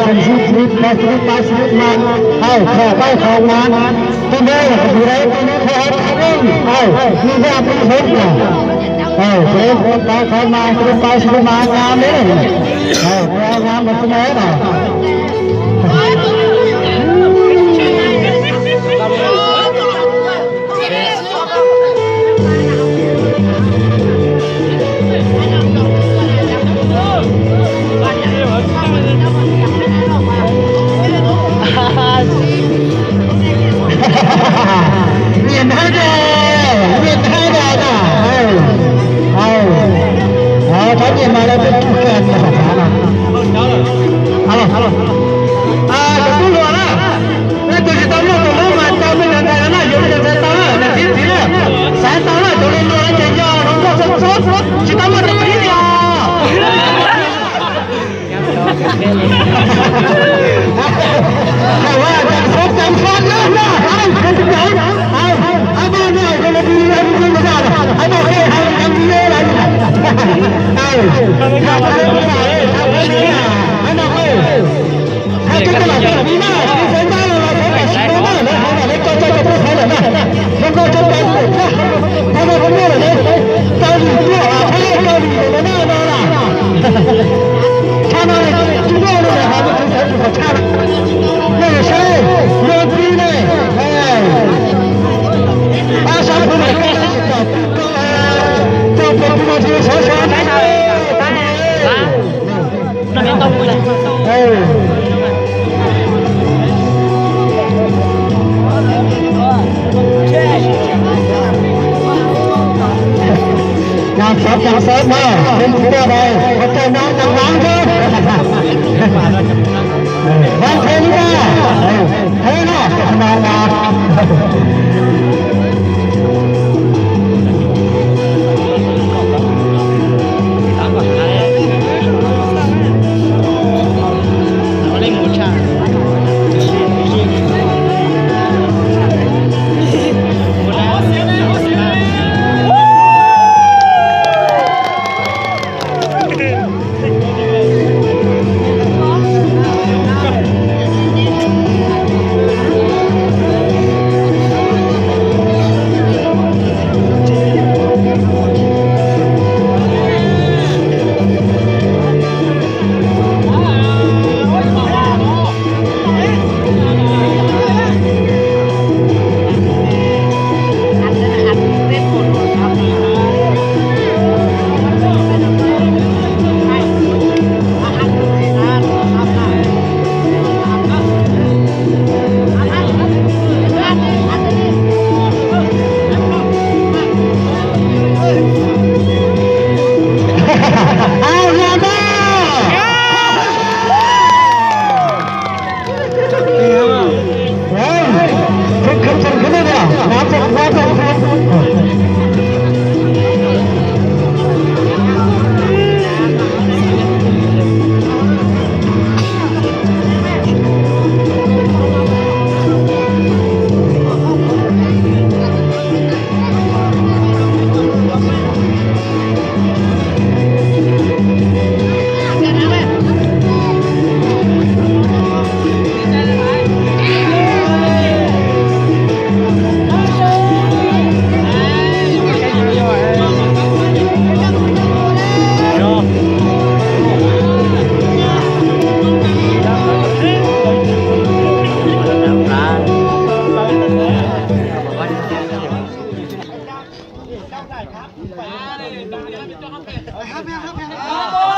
สิบมาสิบมาสิบมาเอาขอไปของงานตัวนี้อยู่ไหนตัวนี้ขอทำเอามีแบบมีเห็นนะเอาเพื่อนคนไปเขามาสิบไปสิบมางานนี้เอางานมันจะไหนน่ะเรียนให้ได้เรียนให้ได้นะเอาถ้าเรียนมาแล้วเป็นผู้แก่เนี่ยนะฮัลโหลจะพูดว่านะนี่ตัวที่ต้องรู้ตัวรู้มาจะไม่ได้นะอยู่ในใจตาเนี่ยที่เนี่ยสายตาตัวนี้น้อยจะยาวน้องก็จะสดจิตมันจะไปเนี่ยว่าจะสดจังฟันนะเอาเป็นไงเอาบ้านเนี่ยจะดีเลยไม่ได้เอาโอเคเอาทำดีเลยเอาทำอะไรไม่ได้ทำอะไรไม่ได้เอาหน่อยให้ทุกคนแบบนี้นะที่สนใจเราสนใจเราบ้างนะเราเล็กก็จะพูดให้เลยนะมันก็จะเป็นถ้าเราคนนี้เลยเกาหลีด้วยให้เกาหลีเลยนะนะ차나에 두번을 하고 두번 차나 네 쉐이 로티네 아샤프네 또 버티고 서서 나면 또 뭐래อย่างเซฟมาเป็นตัวใดเขาเจอน้องจังหวะเด้อวันเพลงนะเฮ้ยนะน้องมาครับ